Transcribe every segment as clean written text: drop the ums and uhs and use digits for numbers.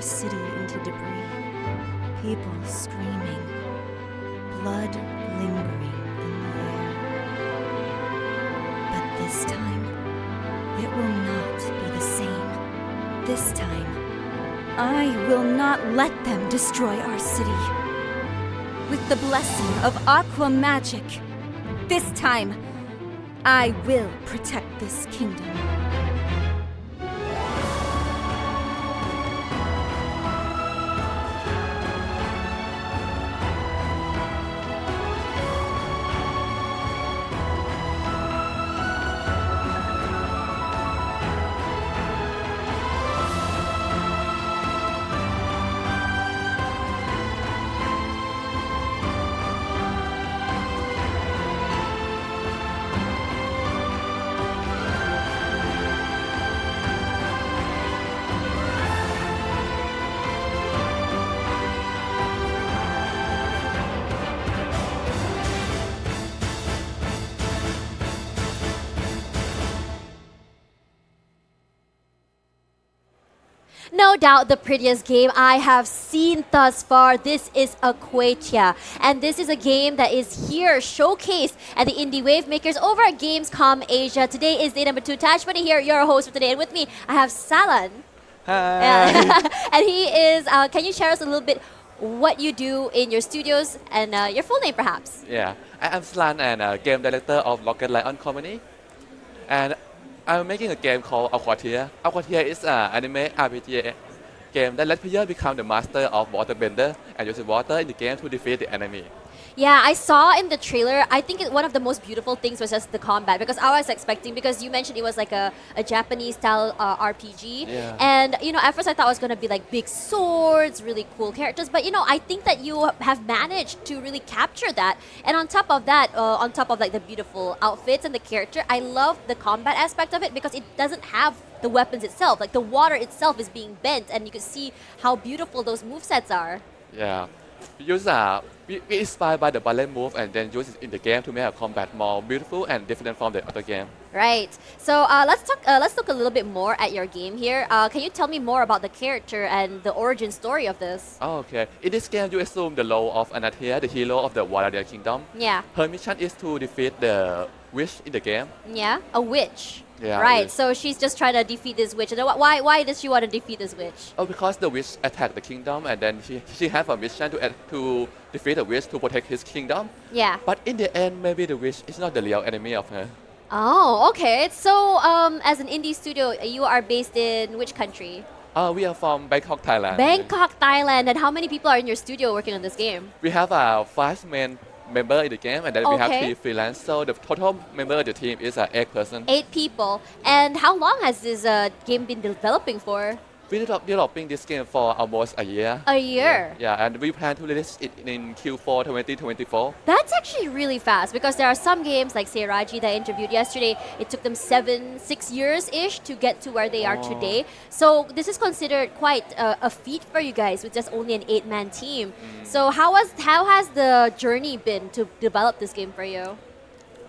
our city into debris. People screaming, blood lingering in the air. But this time, it will not be the same. This time, I will not let them destroy our city. With the blessing of Aqua magic, this time, I will protect this kingdom. No doubt the prettiest game I have seen thus far. This is Aquatia. And this is a game that is here showcased at the Indie Wavemakers over at Gamescom Asia. Today is day number 2. Tashmani here, your host for today. And with me, I have Salan. Hi. And he is, can you share us a little bit what you do in your studios and your full name perhaps? Yeah, I'm Slan and game director of Rocketlion company. And I'm making a game called Aquatia. Aquatia is an anime RPG game that lets players become the master of waterbender and use water in the game to defeat the enemy. Yeah, I saw in the trailer, I think one of the most beautiful things was just the combat because I was expecting, because you mentioned it was like a Japanese style RPG. Yeah. And, you know, at first I thought it was going to be like big swords, really cool characters. But, you know, I think that you have managed to really capture that. And on top of that, on top of like the beautiful outfits and the character, I love the combat aspect of it because it doesn't have the weapons itself. Like the water itself is being bent and you can see how beautiful those movesets are. Yeah. We inspired by the ballet move and then use it in the game to make a combat more beautiful and different from the other game. Right. So let's look a little bit more at your game here. Can you tell me more about the character and the origin story of this? Oh, okay. In this game, you assume the role of Anatia, the hero of the Waterbender Kingdom. Yeah. Her mission is to defeat the witch in the game. Yeah, a witch. Yeah, right. witch. So she's just trying to defeat this witch. And why does she want to defeat this witch? Oh, because the witch attacked the kingdom, and then she has a mission to defeat the witch to protect his kingdom. Yeah. But in the end, maybe the witch is not the real enemy of her. Oh, okay. So as an indie studio, you are based in which country? We are from Bangkok, Thailand. Bangkok, Thailand. And how many people are in your studio working on this game? We have 5 main members in the game, and then we have Okay. 3 freelance. So the total member of the team is 8 person. 8 people. And how long has this game been developing for? We developing this game for almost a year. A year. Yeah, and we plan to release it in Q4 2024. That's actually really fast because there are some games like say Raji that I interviewed yesterday, it took them 6 years-ish to get to where they are today. So this is considered quite a feat for you guys with just only an 8-man team. So how has the journey been to develop this game for you?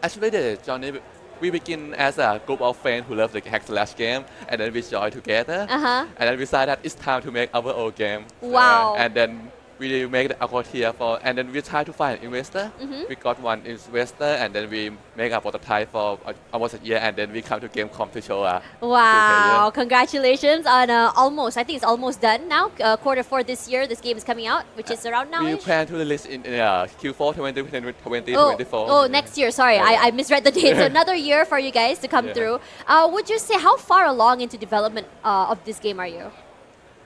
Actually, the journey, we begin as a group of friends who love the hack slash game, and then we join together. Uh-huh. And then we decided that it's time to make our own game. Wow. And then we make the Aquatia and then we try to find an investor. We got one investor, and then we make a prototype for almost a year, and then we come to gamescom to show. Wow, congratulations on I think it's almost done now. Q4 this year, this game is coming out, which is around now. We plan to release in Q4 2024. Oh, next year. Sorry, I misread the date. So another year for you guys to come through. Would you say how far along into development of this game are you?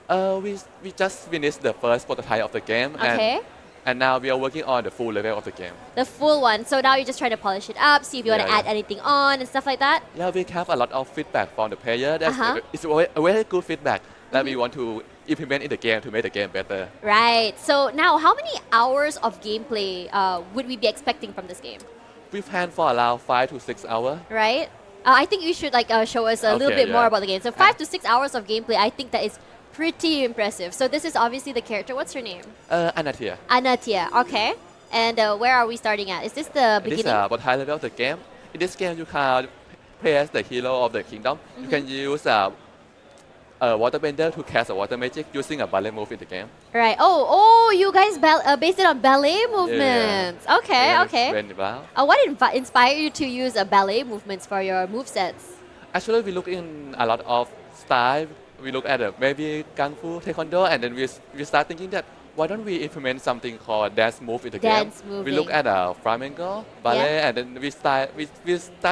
We just finished the first prototype of the game, Okay. and now we are working on the full level of the game. The full one. So now you're just trying to polish it up, see if you want to Yeah, add anything on and stuff like that. Yeah, we have a lot of feedback from the player. Uh-huh. It's a very good feedback that we want to implement in the game to make the game better. Right. So now, how many hours of gameplay would we be expecting from this game? We plan for around 5 to 6 hours. Right. I think you should show us a little Okay, bit more yeah. about the game. So 5 to 6 hours of gameplay. I think that is pretty impressive. So this is obviously the character. What's her name? Anatia. Anatia. Okay. And where are we starting at? Is this the This is beginning? about high level of the game. In this game, you can play as the hero of the kingdom. You can use a waterbender to cast a water magic using a ballet move in the game. Right. Oh, you guys based it on ballet movements. Okay, Yeah, okay. when about. What inspired you to use ballet movements for your movesets? Actually, we look in a lot of style. We look at maybe kung fu, taekwondo, and then we start thinking that why don't we implement something called dance move in the Dance game? moving. We look at flamenco, ballet, and then we start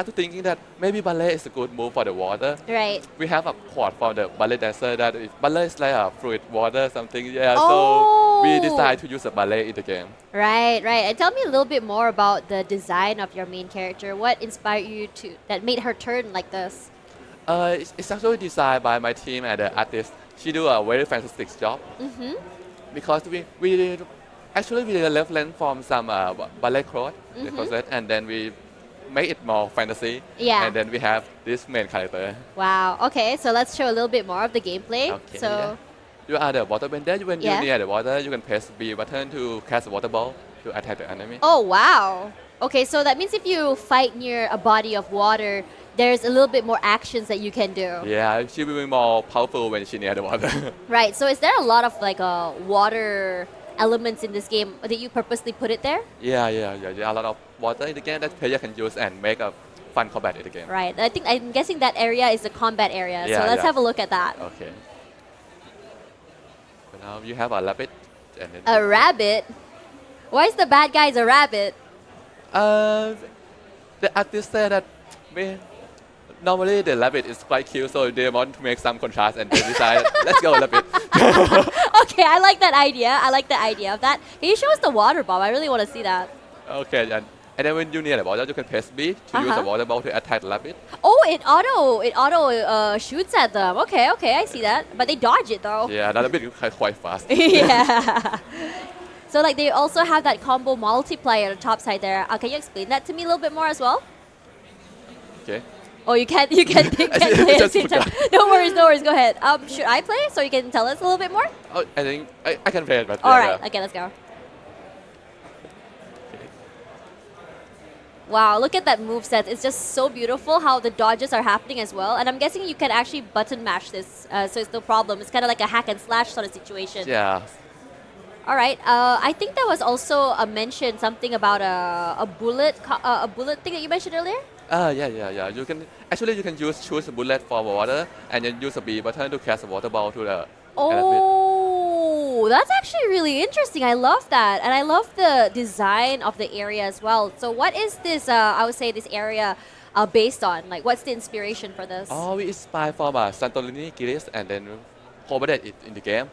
to thinking that maybe ballet is a good move for the water. Right. We have a quote from the ballet dancer that ballet is like a fluid water something. Yeah, Oh. so we decide to use a ballet in the game. Right, right. And tell me a little bit more about the design of your main character. What inspired you that made her turn like this? It's actually designed by my team and the artist. She do a very fantastic job. Mm-hmm. Because we left length from some ballet cloth, the closet, and then we make it more fantasy. Yeah. And then we have this main character. Wow. Okay, so let's show a little bit more of the gameplay. Okay. So, yeah. You are the water bender. When Yeah. you're near the water, you can press B button to cast a water ball to attack the enemy. oh wow. Okay, so that means if you fight near a body of water, there's a little bit more actions that you can do. Yeah, she will be more powerful when she's near the water. Right. So is there a lot of like water elements in this game? Did you purposely put it there? yeah. There are a lot of water in the game that player can use and make a fun combat in the game. Right. I'm guessing that area is the combat area. So Yeah, let's yeah. have a look at that. Okay. So now you have a rabbit. And then A rabbit? Why is the bad guys a rabbit? The artist said that normally the rabbit is quite cute, so they want to make some contrast and they decided, let's go rabbit. Okay, I like that idea. I like the idea of that. Can you show us the water bomb? I really want to see that. Okay, and then when you're near the water, you can press B to use the water ball to attack the rabbit. Oh, it auto shoots at them. Okay, I see that. But they dodge it though. Yeah, the rabbit is quite fast. Yeah. So like they also have that combo multiplier on the top side there. Can you explain that to me a little bit more as well? Okay. Oh, you can't play at the Just same time. forgot. No worries. Go ahead. Should I play so you can tell us a little bit more? Oh, I think I can play it, but All yeah, right. yeah. Okay, let's go. Wow, look at that moveset. It's just so beautiful how the dodges are happening as well. And I'm guessing you can actually button mash this, so it's no problem. It's kind of like a hack and slash sort of situation. Yeah. All right. I think there was also a mention something about a bullet thing that you mentioned earlier. Yeah. You can choose a bullet for water and then use a B button to cast a water ball to the rabbit. Oh, that's actually really interesting. I love that. And I love the design of the area as well. So what is this, I would say this area based on? Like what's the inspiration for this? Oh, we inspired from Santorini, Greece, and then incorporated it in the game.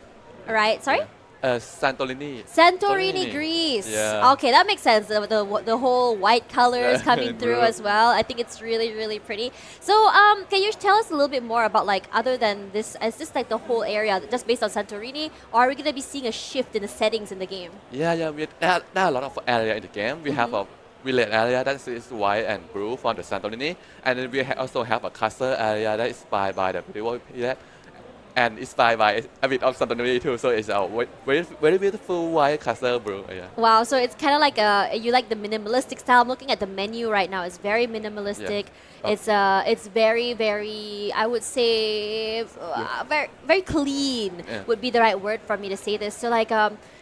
All right, sorry? Santorini, Greece. Yeah. Okay, that makes sense. The whole white colors coming through Blue. as well. I think it's really, really pretty. So, can you tell us a little bit more about like other than this? Is this like the whole area just based on Santorini, or are we gonna be seeing a shift in the settings in the game? Yeah. There are a lot of area in the game. We have a village area that is white and blue from the Santorini, and then we also have a castle area that is inspired by the medieval period. And inspired by a bit of Santorini too, so it's a very beautiful white castle blue. Yeah. Wow, so it's kind of like you like the minimalistic style. I'm looking at the menu right now. It's very minimalistic. Yeah. It's very, very, I would say, very, very clean Yeah. would be the right word for me to say this. So like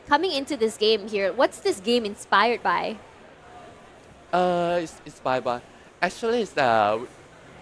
coming into this game here, what's this game inspired by? It's inspired by. Actually, it's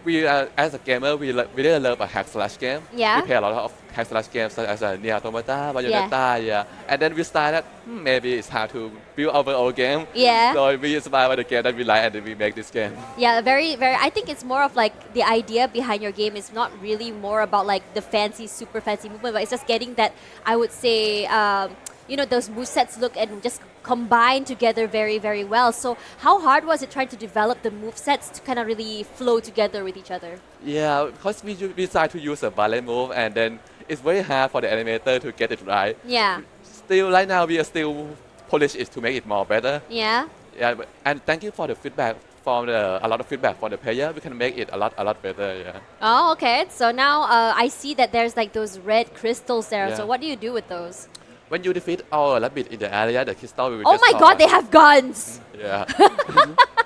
we as a gamer we really love a hack slash game. Yeah. We play a lot of hack slash games such as Nier Automata, Bayonetta, yeah. And then we started maybe it's hard to build our own game. Yeah. So we inspired by the game that we like and then we make this game. Yeah, very, very. I think it's more of like the idea behind your game is not really more about like the fancy, super fancy movement, but it's just getting that, I would say, those movesets look and just combine together very, very well. So how hard was it trying to develop the movesets to kind of really flow together with each other? Yeah, because we decide to use a ballet move and then it's very hard for the animator to get it right. Yeah. Still, right now we are still polish it to make it more better. Yeah. Yeah, and thank you for the feedback from a lot of feedback from the player. We can make it a lot better. Yeah. Oh, okay. So now I see that there's like those red crystals there. Yeah. So what do you do with those? When you defeat our rabbit in the area, the crystal will Oh just my fall. God, they have guns. Yeah.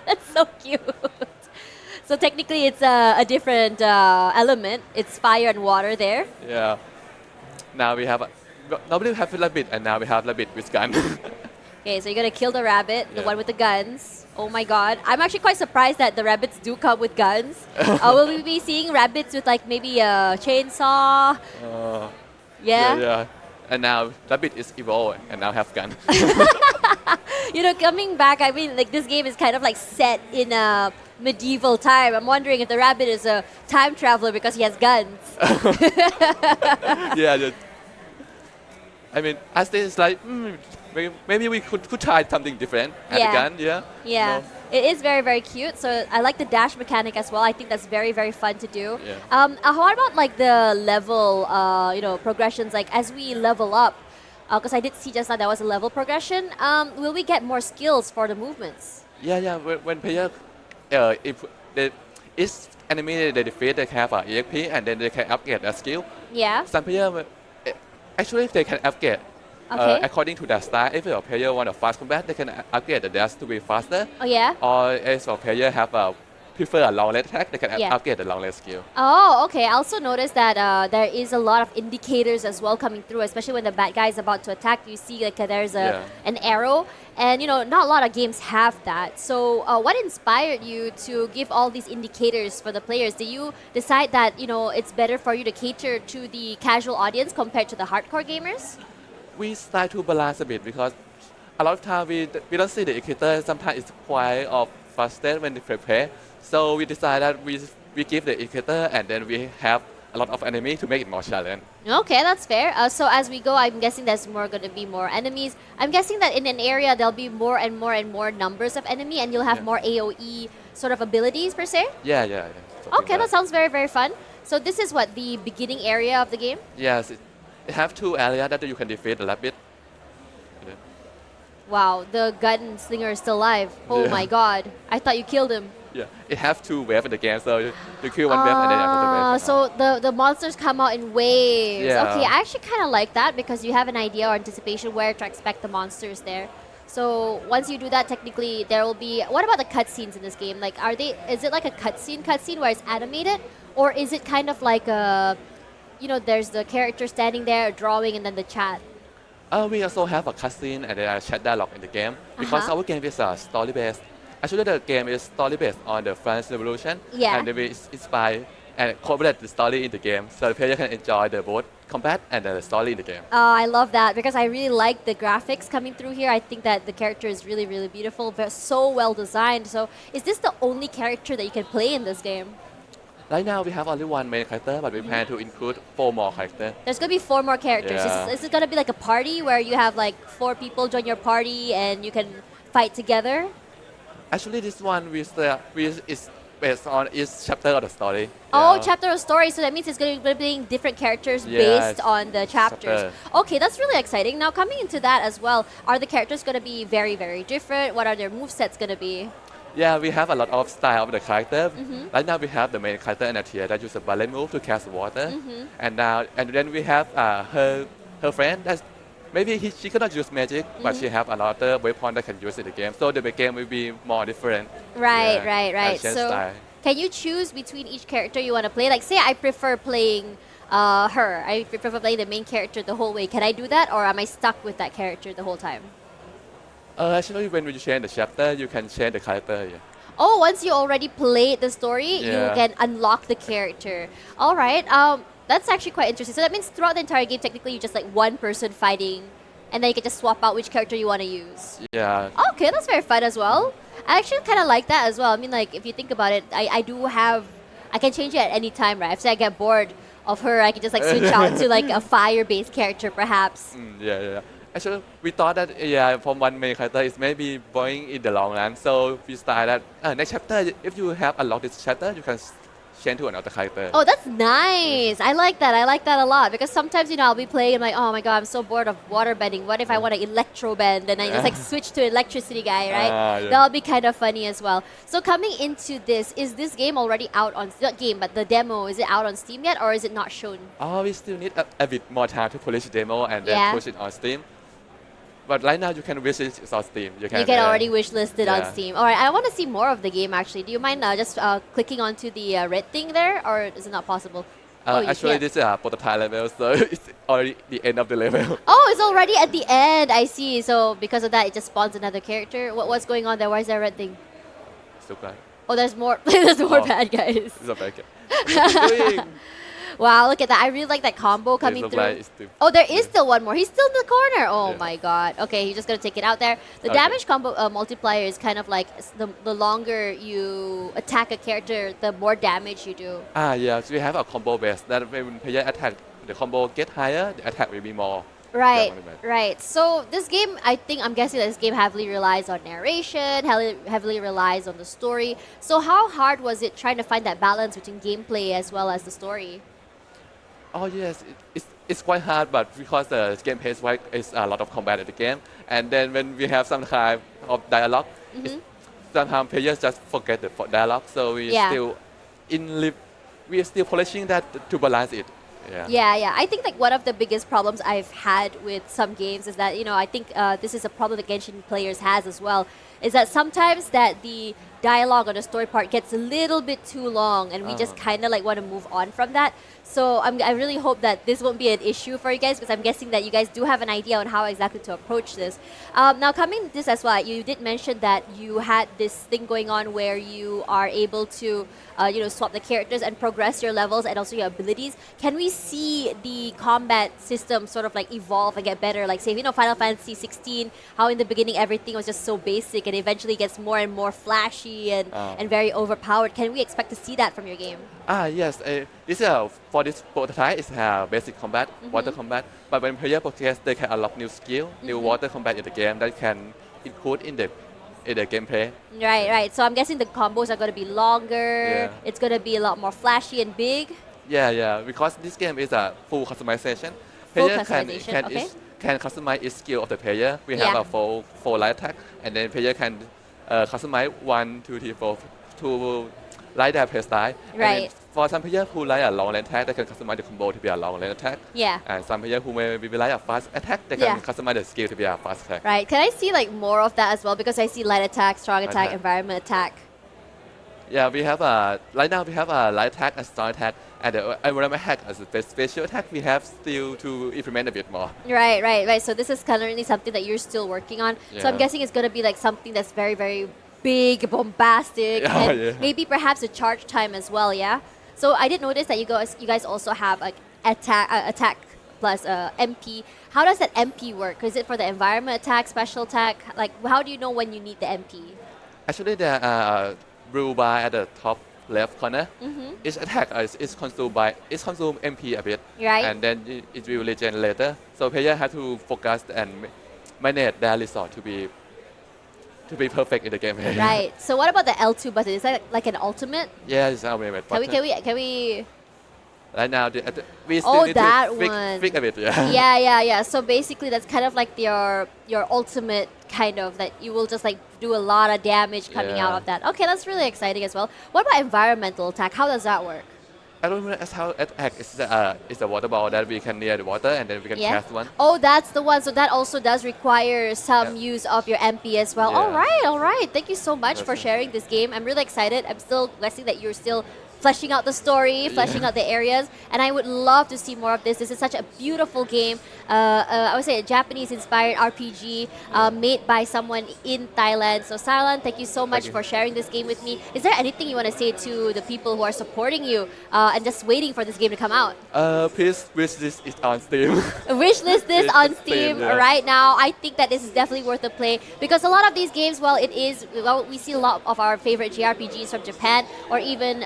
That's so cute. So technically, it's a different element. It's fire and water there. Yeah. Now we have normally we have rabbit, and now we have rabbit with gun. Okay, so you're gonna kill the rabbit, the Yeah. one with the guns. Oh my god. I'm actually quite surprised that the rabbits do come with guns. Will we be seeing rabbits with like maybe a chainsaw? Yeah? Yeah. And now rabbit is evolved and now have gun. You know, coming back, I mean, like this game is kind of like set in a medieval time. I'm wondering if the rabbit is a time traveler because he has guns. Yeah. I mean, I think it's like maybe we could try something different. Have Yeah. a gun, yeah. Yeah, No. it is very, very cute. So I like the dash mechanic as well. I think that's very, very fun to do. Yeah. How about like the level, progressions? Like as we level up, because I did see just now there was a level progression. Will we get more skills for the movements? Yeah. When player, if each enemy they defeat, they have a EXP and then they can upgrade their skill. Yeah. Some player, actually they can upgrade. Okay. According to their style, if your player want a fast combat, they can upgrade the dash to be faster. Oh yeah. Or if your player have prefer a long range attack, they can Yeah. upgrade the long range skill. Oh, okay. I also noticed that there is a lot of indicators as well coming through, especially when the bad guy is about to attack. You see like there's an arrow, and not a lot of games have that. So, what inspired you to give all these indicators for the players? Did you decide that it's better for you to cater to the casual audience compared to the hardcore gamers? We try to balance a bit because a lot of time we don't see the indicator. Sometimes it's quite frustrated when they play. So we decided that we give the indicator and then we have a lot of enemy to make it more challenging. Okay, that's fair. So as we go, I'm guessing there's going to be more enemies. I'm guessing that in an area there'll be more and more and more numbers of enemy, and you'll have Yeah. more AOE sort of abilities per se. Yeah. Something Okay, that like sounds very, very fun. So this is what the beginning area of the game. Yes, it have two areas that you can defeat the rabbit. Wow, the gunslinger is still alive. Oh Yeah. my god. I thought you killed him. Yeah, it have two waves in the game, so you kill one wave and then another wave. So the monsters come out in waves. Yeah. Okay, I actually kind of like that because you have an idea or anticipation where to expect the monsters there. So once you do that, technically there will be. What about the cutscenes in this game? Like, is it like a cutscene where it's animated, or is it kind of like a, there's the character standing there drawing and then the chat? We also have a cutscene and a chat dialogue in the game because our game is story based. Actually, the game is story based on the French Revolution, Yeah. and we inspire and incorporate the story in the game, so the player can enjoy the both combat and the story in the game. I love that because I really like the graphics coming through here. I think that the character is really, really beautiful, so well designed. So is this the only character that you can play in this game? Right now, we have only one main character, but we plan to include 4 more characters. There's going to be 4 more characters. Yeah. Is it going to be like a party where you have like 4 people join your party and you can fight together? Actually, this one is based on each chapter of the story. Oh, Yeah. chapter of story. So that means it's going to be being different characters Yeah, based on the chapters. chapter. Okay, that's really exciting. Now, coming into that as well, are the characters going to be very, very different? What are their movesets going to be? Yeah, we have a lot of style of the character. Right now we have the main character Aquatia that use a ballet move to cast water, and then we have her friend that maybe she cannot use magic, but she have a lot of weapon that can use in the game. So the game will be more different. Right, Yeah, right. and change So style. can you choose between each character you want to play? Like, say I prefer playing her. I prefer playing the main character the whole way. Can I do that, or am I stuck with that character the whole time? Actually, when you change the chapter, you can change the character. Yeah. Oh, once you already played the story, you Yeah. can unlock the character. All right. That's actually quite interesting. So that means throughout the entire game, technically, you're just like one person fighting, and then you can just swap out which character you want to use. Yeah. Okay, that's very fun as well. I actually kind of like that as well. I mean, like, if you think about it, I can change it at any time, right? If say I get bored of her, I can just like switch out to like a fire-based character, perhaps. Yeah. Actually, we thought that from one main character is maybe boring in the long run. So we started that next chapter, if you have unlocked this chapter, you can change to another character. Oh, that's nice. I like that. I like that a lot because sometimes I'll be playing and I'm like, oh my god, I'm so bored of water bending. What if I want to electro bend and I just like switch to electricity guy, right? Yeah. That'll be kind of funny as well. So coming into this, is this game already out on not game but the demo? Is it out on Steam yet or is it not shown? We still need a bit more time to polish the demo and then Yeah. push it on Steam. But right now you can visit it on Steam. You can already wishlist it on yeah. Steam. All right, I want to see more of the game actually. Do you mind just clicking onto the red thing there, or is it not possible? Oh, you Actually, can't. this is a prototype level, so it's already the end of the level. Oh, it's already at the end. I see. So because of that, it just spawns another character. What's going on there? Why is there a red thing? Super. Oh, there's more. There's more Oh. bad guys. It's a bad guy. What are you doing? Wow, look at that. I really like that combo coming It's through. like it's too- Oh, there is yeah. still one more. He's still in the corner. Oh Yeah. my god. Okay, he's just gonna take it out there. The Okay. damage combo multiplier is kind of like the longer you attack a character, the more damage you do. Yeah, so we have a combo base that when player attack, the combo get higher, the attack will be more. Right, damage. right. So this game, I'm guessing that this game heavily relies on narration, heavily relies on the story. So how hard was it trying to find that balance between gameplay as well as the story? Oh yes, it's quite hard, but because the gameplay is quite is a lot of combat in the game, and then when we have some kind of dialogue, sometimes players just forget the dialogue, so Yeah. we are still polishing that to balance it. Yeah. Yeah. I think like one of the biggest problems I've had with some games is that, I think this is a problem that Genshin players has as well, is that sometimes that the dialogue or the story part gets a little bit too long and we just kind of like want to move on from that. So I really hope that this won't be an issue for you guys, because I'm guessing that you guys do have an idea on how exactly to approach this. Now coming to this as well, you did mention that you had this thing going on where you are able to swap the characters and progress your levels and also your abilities. Can we see the combat system sort of like evolve and get better? Like say, Final Fantasy 16, how in the beginning everything was just so basic and eventually gets more and more flashy and very overpowered. Can we expect to see that from your game? Yes. For this prototype, it's basic combat, water combat. But when player progress, they can unlock new skill, new water combat in the game that can include in the gameplay. Right. So I'm guessing the combos are going to be longer. Yeah. It's going to be a lot more flashy and big. Yeah. Because this game is a full customization. Full Player customization, okay. can customize its skill of the player. We have Yeah. a full light attack, and then player can customize 1, 2, 3, 4 to like their play style. And then Right. for some players who like a long range attack, they can customize the combo to be a long range attack. Yeah. And some players who maybe like a fast attack, they can Yeah. customize the skill to be a fast attack. Right. Can I see like more of that as well? Because I see light attack, strong attack, Attack. environment attack. Yeah, we have right now we have a light attack and strong attack, and the environment attack as a special attack. We have still to implement a bit more. Right. So this is currently something that you're still working on. So I'm Yeah. guessing it's going to be like something that's very, very big, bombastic, Yeah, and yeah. maybe perhaps a charge time as well. Yeah. So I did notice that you guys also have like attack plus MP. How does that MP work? Is it for the environment attack, special attack? Like how do you know when you need the MP? Actually, there are blue bar at the top left corner. Each attack is consume MP a bit, Right. and then it will regen later. So player have to focus and manage their resource to be perfect in the game. Right. So what about the L2 button? Is that like an ultimate? Yeah, it's our favorite button. Can we? Right now, we still Oh, need that to one. fix a bit. Yeah. Yeah. So basically, that's kind of like your ultimate kind of that you will just like do a lot of damage coming out Yeah. of that. Okay, that's really exciting as well. What about environmental attack? How does that work? I don't know how attack is a water ball that we can near the water and then we can Yeah. cast one. Oh, that's the one. So that also does require some Yeah. use of your MP as well. Yeah. All right. Thank you so much for That's it. sharing this game. I'm really excited. I'm still guessing that you're still fleshing out the story, fleshing out the areas, and I would love to see more of this. This is such a beautiful game. I would say a Japanese-inspired RPG made by someone in Thailand. So Sarlan, thank you so much you. for sharing this game with me. Is there anything you want to say to the people who are supporting you and just waiting for this game to come out? Please wish this is on Steam. Wishlist this It's on the same, Steam yeah. right now. I think that this is definitely worth a play because a lot of these games, we see a lot of our favorite JRPGs from Japan or even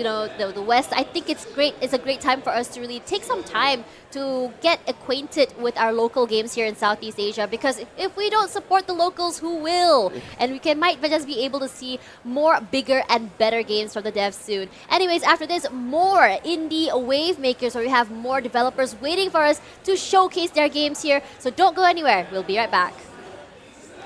the West. I think it's great. It's a great time for us to really take some time to get acquainted with our local games here in Southeast Asia, because if we don't support the locals, who will? And we might just be able to see more bigger and better games from the devs soon. Anyways, after this, more indie Wavemakers, where we have more developers waiting for us to showcase their games here. So don't go anywhere. We'll be right back.